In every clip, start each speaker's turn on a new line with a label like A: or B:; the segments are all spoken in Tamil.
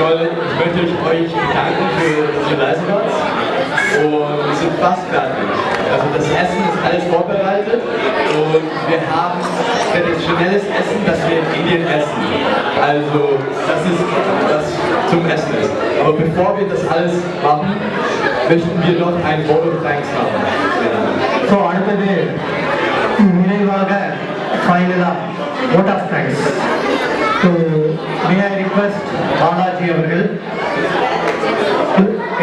A: ich möchte euch danken für die Leistung und wir sind fast fertig. Also das Essen ist alles vorbereitet und wir haben traditionelles Essen, das wir in Indien essen. Also das ist, was zum Essen ist. Aber bevor wir das alles machen, möchten wir noch ein Vote of Thanks haben.
B: So, அடுத்தது நிறைவாக ஃபைனலா vote of thanks. So, may I request Balaji அவர்கள்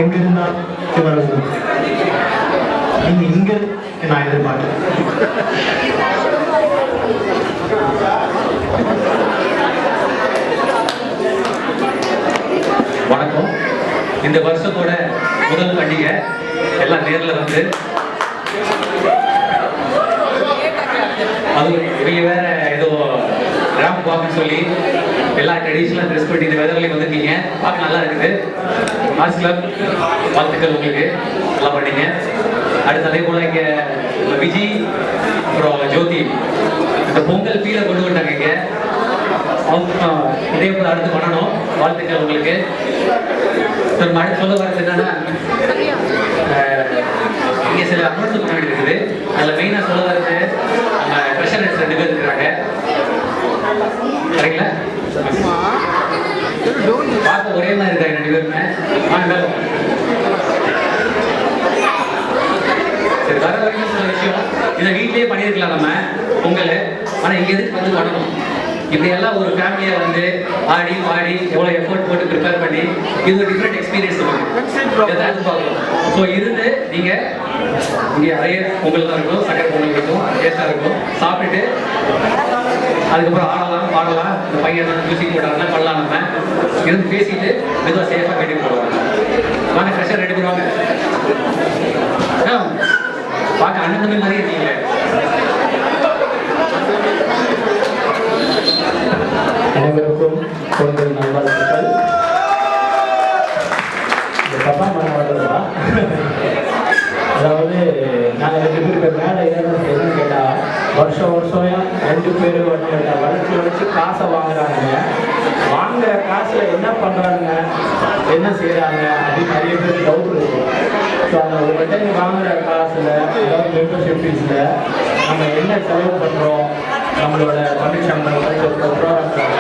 B: எங்கிருந்தால் வரவும். நீங்க இங்க நான் எதிர்பார்க்கிறேன்.
C: வணக்கம். இந்த வருஷத்தோட முதல் பண்டிகை எல்லாம் நேரில் வந்து அது இவங்க வேற ஏதோ ரேம்ப் வாக்குன்னு சொல்லி எல்லா ட்ரெடிஷ்னலாக ட்ரெஸ் பண்ணி இந்த வெதர்லையும் வந்துருக்கீங்க. பார்க்க நல்லா இருக்குது. ஆர்ட்ஸ் கிளப் வாழ்த்துக்கள் உங்களுக்கு, நல்லா பண்ணீங்க. அடுத்து அதே போல் இங்கே விஜி அப்புறம் ஜோதி இந்த பொங்கல் ஃபீலை கொண்டு வந்தாங்க இங்கே. இதே போல் அடுத்து பண்ணணும். வாழ்த்துக்கள் உங்களுக்கு. அடுத்து சொல்ல வரது என்னன்னா, இங்கே சில அனௌன்ஸ் பண்ண வேண்டியது இருக்குது. அதில் மெயினாக சொல்ல வரது நம்ம ட்ரெஷர் ஹெட்ஸ் 2 பேர் இருக்கிறாங்க. சரிங்களா? பார்க்க ஒரே மாதிரி இருக்காங்க 2 பேருமே. சரி, வர வரைக்கும் சில விஷயம் இதை வீட்லேயே பண்ணியிருக்கலாம் நம்ம பொங்கல். ஆனால் இங்கே எதுக்கு வந்து பண்ணணும்? இப்படியெல்லாம் ஒரு ஃபேமிலியை வந்து ஆடி பாடி எவ்வளோ எஃபோர்ட் போட்டு ப்ரிப்பேர் பண்ணி இது ஒரு டிஃப்ரெண்ட் எக்ஸ்பீரியன்ஸ் எதாவது எதிர்பார்க்கணும். ஸோ இருந்து நீங்கள் இங்கே நிறைய பொங்கல் தான் இருக்கும், சக்கரை பொங்கல் இருக்கும், டேஸ்டாக இருக்கும். சாப்பிட்டுட்டு அதுக்கப்புறம் ஆடலாம் பாடலாம். இந்த பையன் வந்து மியூசிக் போட்டாங்கன்னா பண்ணலாம். நம்ம இருந்து பேசிட்டு மெதுவாக சேஃபாக கட்டி போடுவாங்க. வாங்க, ஃப்ரெஷ்ஷாக ரெடி பண்ணுவாங்க. பார்க்க அண்ணன் தம்பி மாதிரி இருக்கீங்க.
B: அனைவருக்கும் பொங்கல் நல்வாழ்த்துக்கள். இந்த பப்பா மனவாழ்வா, அதாவது நாங்கள் 2 பேருக்கு மேலே என்னன்னு கேட்டால் வருஷம் 2 பேர் வளைச்சி காசை வாங்குறாங்க. வாங்குற காசில் என்ன பண்ணுறாங்க, என்ன செய்கிறாங்க அப்படின்னு நிறைய பேர் டவுட் இருக்கும். ஸோ அந்த ஒரு டைம் வாங்குற காசில், அதாவது மெம்பர்ஷிப் ஃபீஸில் நம்ம என்ன செலவு பண்ணுறோம், நம்மளோட தமிழ் ப்ரோக்ராம்காக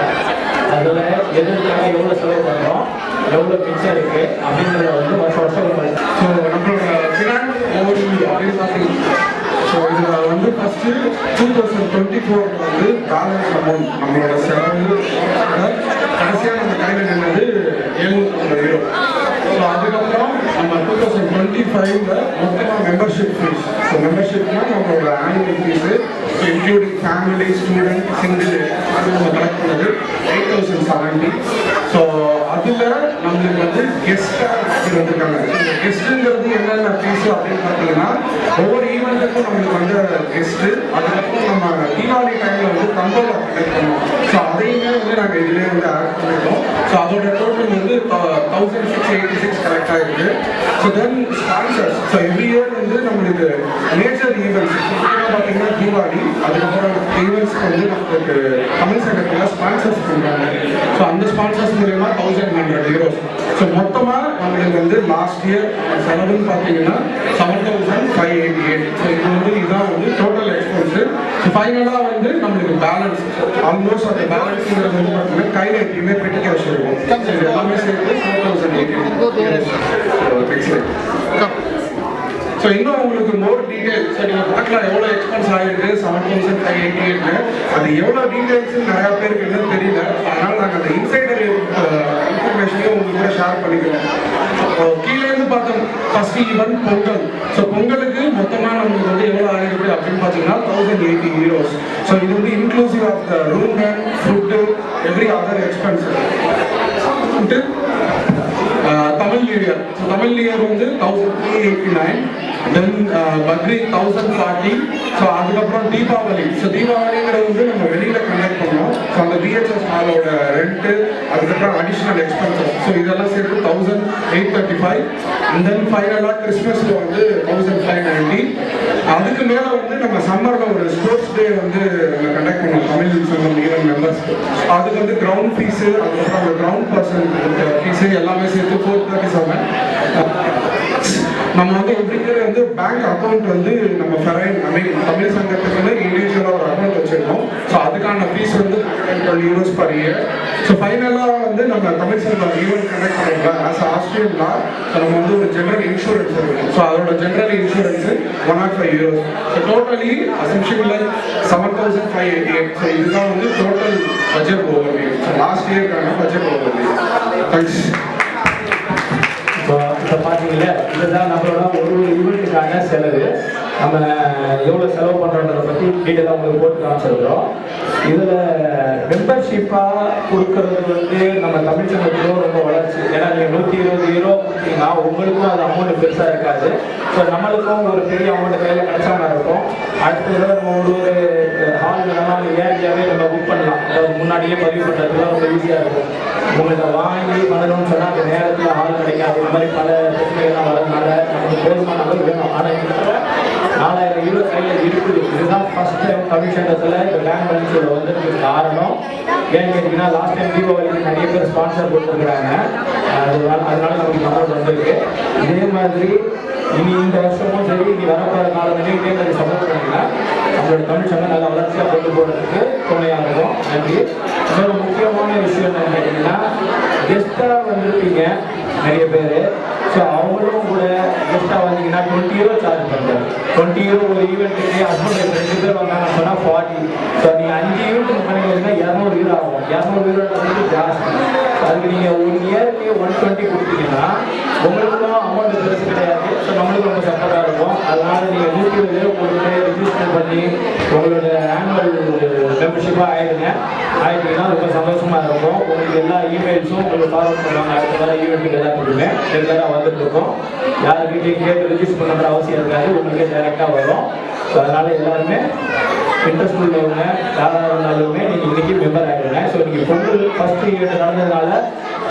B: அதில் எதுக்காக எவ்வளோ செலவு பண்ணுறோம், எவ்வளோ மிச்சம் இருக்குது அப்படின்றத வந்து வருஷம் ஸோ நம்மளோட பிராண்ட் ஓடி அப்படின்னு பார்த்தீங்கன்னா, ஸோ இதில் வந்து ஃபஸ்ட்டு 2024 வந்து பேலன்ஸ் அமௌண்ட் நம்மளோட செலவு கடைசியாக நம்ம கையில் நின்னது 750 €. ஸோ அதுக்கப்புறம் நம்ம 2025 மொத்தமாக மெம்பர்ஷிப் ஃபீஸ். ஸோ மெம்பர்ஷிப்னால் நம்மளோட annual fees including family, student, single அது நம்ம கலெக்ட் பண்ணது 8,070. ஸோ அதில் நம்மளுக்கு வந்து கெஸ்ட்டாக வந்திருக்காங்க. கெஸ்ட்டுங்கிறது என்னென்ன ஃபீஸு அப்படின்னு பார்த்தீங்கன்னா, ஒவ்வொரு ஈவெண்ட்டுக்கும் நம்மளுக்கு வந்து கெஸ்ட்டு. அதுக்கப்புறம் நம்ம தீபாவளி டைமில் வந்து தம்போலா கலெக்ட் பண்ணோம். ஸோ அதையுமே வந்து நாங்கள் இதிலே வந்து ஆட் பண்ணிட்டோம். ஸோ அதோட டோட்டல் வந்து 1686 கலெக்ட் ஆகிருக்கு. So then sponsors. So every year வந்து நம்மளுக்கு மேஜர் ஈவெண்ட்ஸ் பார்த்தீங்கன்னா தீபாவளி, அதுக்கப்புறம் ஈவெண்ட்ஸ்க்கு வந்து நம்மளுக்கு தமிழ் சங்கத்தில் ஸ்பான்சர்ஸ் பண்ணுறாங்க. ஸோ அந்த ஸ்பான்சர்ஸ் மூலமா 1100 €. ஸோ மொத்தமாக நம்மளுக்கு வந்து லாஸ்ட் இயர் செலவுன்னு பார்த்தீங்கன்னா 7588. ஸோ இது வந்து இதுதான் வந்து டோட்டல் எக்ஸ்பென்ஸு. ஸோ ஃபைனலாக வந்து நம்மளுக்கு பேலன்ஸ் ஆல்மோஸ்ட் அந்த பேலன்ஸுங்கிறது வந்து பார்த்தீங்கன்னா கையில் எப்பயுமே பெட்டி கேஷ் இருக்கும். இது எல்லாமே சேர்த்து 4080. ஸோ இன்னும் உங்களுக்கு மோர் டீட்டெயில், ஸோ நீங்கள் பார்க்கலாம் எவ்வளோ எக்ஸ்பென்ஸ் ஆகிருக்கு 7588. அது எவ்வளோ டீட்டெயில்ஸ்ன்னு நிறையா பேருக்கு இன்னும் தெரியல. அதனால் நாங்கள் அந்த இன்சைடர் இன்ஃபர்மேஷனையும் உங்களுக்கு கூட ஷேர் பண்ணிக்கிறோம். கீழேருந்து பார்த்தோம் ஃபர்ஸ்ட் ஈவெண்ட் பொங்கல். ஸோ பொங்கலுக்கு மொத்தமாக நம்மளுக்கு வந்து எவ்வளோ ஆகிருக்கு அப்படின்னு பார்த்தீங்கன்னா 1080 €. ஸோ இது வந்து inclusive of the room and food every other expense. Tamil new year. Tamil new year வந்து 1389. தென் பக்ரீத் 1040. ஸோ அதுக்கப்புறம் தீபாவளி. ஸோ தீபாவளிங்கிறது வந்து நம்ம வெளியில் கண்டக்ட் பண்ணோம். ஸோ அந்த விஹெச்எஸ் ஹாலோட ரெண்ட்டு, அதுக்கப்புறம் அடிஷ்னல் எக்ஸ்பென்சஸ். ஸோ இதெல்லாம் சேர்த்து 1835. அண்ட் தென் ஃபைனலாக கிறிஸ்மஸில் வந்து 1590. அதுக்கு மேலே வந்து நம்ம சம்மரில் ஒரு ஸ்போர்ட்ஸ் டே வந்து நம்ம கண்டக்ட் பண்ணோம் தமிழ் சங்கம் ஈவென்ட் மெம்பர்ஸ்க்கு. அதுக்கு வந்து கிரவுண்ட் ஃபீஸு, அதுக்கப்புறம் அந்த கிரவுண்ட் பர்சன் ஃபீஸ்
D: சரி எல்லாமே சேர்த்து 437. நம்ம வந்து எவ்ரி இயர் வந்து பேங்க் அக்கௌண்ட் வந்து நம்ம ஃபெரைன் தமிழ் சங்கத்துக்குன்னு இண்டிவிஜுவலாக ஒரு அக்கௌண்ட் வச்சுருக்கோம். ஸோ அதுக்கான ஃபீஸ் வந்து €112 per year. ஸோ ஃபைனலாக வந்து நம்ம தமிழ் சங்கம் ஈவெண்ட் கண்டக்ட் பண்ணிக்கலாம். ஆஸ் ஆஸ்திரியன் லா நம்ம வந்து ஒரு ஜென்ரல் இன்சூரன்ஸ் இருக்குது. ஸோ அதோட general insurance €105. So totally assumption like 7,588. So இதுதான் வந்து total budget overview. So last இயர்க்கான பட்ஜெட் ஓவர்வியூ. தேங்க்ஸ்.
B: இப்போ பார்த்தீங்களா, இதுதான் நம்மளோட ஒரு ஈவெண்ட்டுக்கான செலவு. நம்ம எவ்வளோ செலவு பண்ணுறோன்றதை பற்றி டீட்டெயிலாக உங்களுக்கு போட்டு காமிச்சிருக்கிறோம். இதில் மெம்பர்ஷிப்பாக கொடுக்கறது வந்து நம்ம தமிழ் சங்கத்துக்கும் ரொம்ப வளர்ச்சி. ஏன்னா நீங்கள் €120 கொடுத்தீங்கன்னா உங்களுக்கும் அது அமௌண்ட் பெருசாக இருக்காது. ஸோ நம்மளுக்கும் ஒரு பெரிய அமௌண்ட் கையில் கிடைச்சா மாதிரி இருக்கும். அடுத்தது நம்ம ஒரு ஹால் வேணாலும் ஏரியாவே நம்ம புக் பண்ணலாம். அதாவது முன்னாடியே பதிவு பண்ணுறதுலாம் ரொம்ப ஈஸியாக இருக்கும். உங்கள்கிட்ட வாங்கி பண்ணணும்னு சொன்னால் அந்த நேரத்தில் ஹால் கிடைக்காது. இந்த மாதிரி பல பிரச்சனைகள்லாம் வரதுனால நமக்கு போதுமான அளவு வேணும். ஆனால் இந்த €4,000 கையில் இருக்குது. இதுதான் ஃபர்ஸ்ட் டைம் தமிழ் சங்கத்தில் இந்த பேங்க் பேலன்ஸோட வந்ததுக்கு காரணம். ஏன்னு கேட்டிங்கன்னா லாஸ்ட் டைம் தீபாவளிக்கு நிறைய பேர் ஸ்பான்சர் கொடுத்துருக்குறாங்க. அதனால நமக்கு அமௌண்ட் வந்திருக்கு. இதே மாதிரி இனி இந்த வருஷமும் சரி, இனி வரப்போகிற காலத்திலையும் இதே மாதிரி சப்போர்ட் பண்ணிங்கன்னா நம்மளோட தமிழ் சங்கம் நல்ல வளர்ச்சியாக கொண்டு போகிறதுக்கு துணையாக இருக்கும். நன்றி. இன்னொரு முக்கியமான விஷயம் என்னன்னு கேட்டிங்கன்னா, கெஸ்ட்டாக வந்திருப்பீங்க நிறைய பேர். ஸோ அவங்களும் கூட கெஸ்ட்டாக வந்தீங்கன்னா €20 சார்ஜ் பண்ணுறாங்க. €20 ஒரு ஈவெண்ட்டுக்கு ஹஸ்பண்ட் 2 பேர் வந்தாங்கன்னு சொன்னால் 40. ஸோ நீங்கள் 5 ஈவெண்ட்டுக்கு பண்ணிங்கன்னா €200 ஆகும். €200 ஜாஸ்தி. அதுக்கு நீங்கள் 1 இயருக்கு 120 கொடுத்தீங்கன்னா உங்களுக்கும் அமௌண்ட் பெருசு கிடையாது. ஸோ நம்மளுக்கு ரொம்ப சப்போர்ட்டாக இருக்கும். அதனால் நீங்கள் 120 உங்களுக்கு ரிஜிஸ்டர் பண்ணி உங்களோட ஆனுவல் மெம்பர்ஷிப்பாக ஆகிட்டீங்கன்னா ரொம்ப சந்தோஷமாக இருக்கும். உங்களுக்கு எல்லா இமெயில்ஸும் உங்களுக்கு ஃபார்வர்ட் பண்ணுவாங்க. அடுத்த வர ஈவெண்ட்டுக்கு எல்லாத்துக்குமே ரெகுலராக வந்துட்டு இருக்கோம். யாருக்கிட்டையும் கேட்டு ரிஜிஸ்டர் பண்ணுற அவசியம் இருக்காது. உங்களுக்கு டைரெக்டாக வரும். ஸோ அதனால் எல்லாருமே இன்ட்ரெஸ்ட் உள்ளவங்க யாராக இருந்தாலுமே நீங்கள் இன்றைக்கி மெம்பர் ஆகிடுங்க. ஸோ நீங்கள் பொங்கல் ஃபஸ்ட்டு ஈவெண்ட் நடந்ததுனால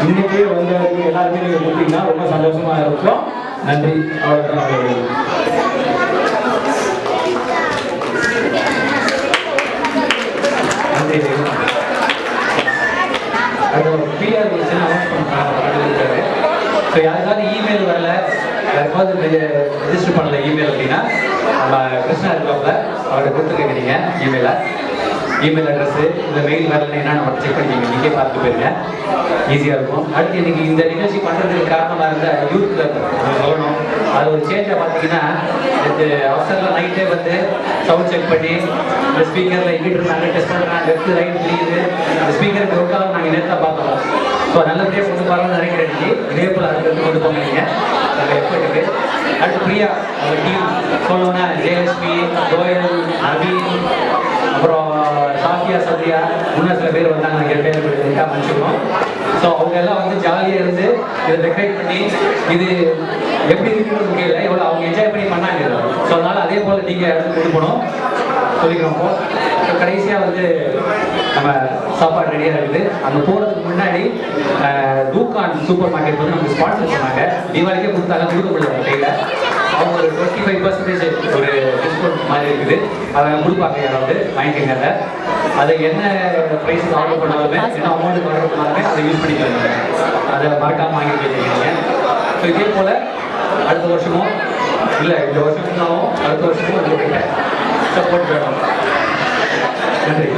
B: இன்றைக்கே வந்து எல்லாருமே நீங்கள் கொடுத்தீங்கன்னா ரொம்ப சந்தோஷமாக இருக்கும். நன்றி. அவ்வளோதான்.
C: பிஆர் இருக்காரு. ஸோ யாருக்காவது இமெயில் வரல, யாருக்காவது ரெஜிஸ்டர் பண்ணல இமெயில் அப்படின்னா நம்ம கிருஷ்ணா இருக்காப்புல அவர்கிட்ட கொடுத்துருக்கீங்க. நீங்கள் இமெயில் அட்ரஸு இந்த மெயில் வரலன்னா என்னென்ன மட்டும் செக் பண்ணிக்கிங்க. இன்றைக்கே பார்த்து போயிருங்க, ஈஸியாக இருக்கும். அடுத்து இன்றைக்கி இந்த நிகழ்ச்சி பண்ணுறதுக்கு காரணமாக இருந்த யூத் கிளப் சொல்லணும். அது ஒரு சேஞ்சாக பார்த்தீங்கன்னா, இது அவசரத்தில் நைட்டே வந்து சவுண்ட் செக் பண்ணி இந்த ஸ்பீக்கரில் எங்கிட்ட இருந்தாங்க டெஸ்ட் பண்ணுறாங்க, லெஃப்ட் ரைட் தெரியுது, இந்த ஸ்பீக்கருக்கு ஒர்க்காக நாங்கள் நேற்று பார்த்தோம். ஸோ நல்லபடியாக கொண்டு போகிறோம்னு நினைக்கிறேன். இதே போல் அதுக்கு கொண்டு போங்க. நீங்கள் அந்த எஃபர்ட்டுக்கு அடுத்து பிரியா அவங்க டீம் சொல்லணும்னா ஜெயலட்சுமி, கோயல், நவீன், அப்புறம் சாஃபியா, சத்யா, இன்னும் சில பேர் வந்தாங்க. நிறைய பேர் மன்னிச்சுக்கணும். ஸோ அவங்க எல்லாம் வந்து ஜாலியாக இருந்து இதை டெக்கரேட் பண்ணி இது எப்படி இருக்குன்னு முக்கியம், எவ்வளோ அவங்க என்ஜாய் பண்ணி பண்ணாங்க. ஸோ அதனால் அதே போல் நீங்கள் எடுத்து கொடுக்கணும் சொல்லிக்கிறோம். ஸோ கடைசியாக வந்து நம்ம சாப்பாடு ரெடியாக இருக்குது. அங்கே போகிறதுக்கு முன்னாடி டூகான் சூப்பர் மார்க்கெட் வந்து நமக்கு ஸ்பான்சர் பண்ணாங்க. தீபாவளிக்கே கொடுத்தாங்க, கொடுக்க முடியல கையில். அவங்க ஒரு 25% ஒரு டிஸ்கவுண்ட் மாதிரி இருக்குது. அதை கொடுப்பாங்க, யாராவது வாங்கிக்கங்க. அதை என்ன ப்ரைஸுக்கு ஆர்டர் பண்ணாலுமே, என்ன அமௌண்ட்டுக்கு ஆர்டர் பண்ணாலுமே அதை யூஸ் பண்ணிக்கிறாங்க. அதை மறக்காமல் வாங்கி கேட்குறீங்க. ஸோ இதே போல் அடுத்த வருஷமும் இல்லை, இந்த வருஷமும் அடுத்த வருஷமும் உங்களுக்கு சப்போர்ட் வேணும். நன்றி.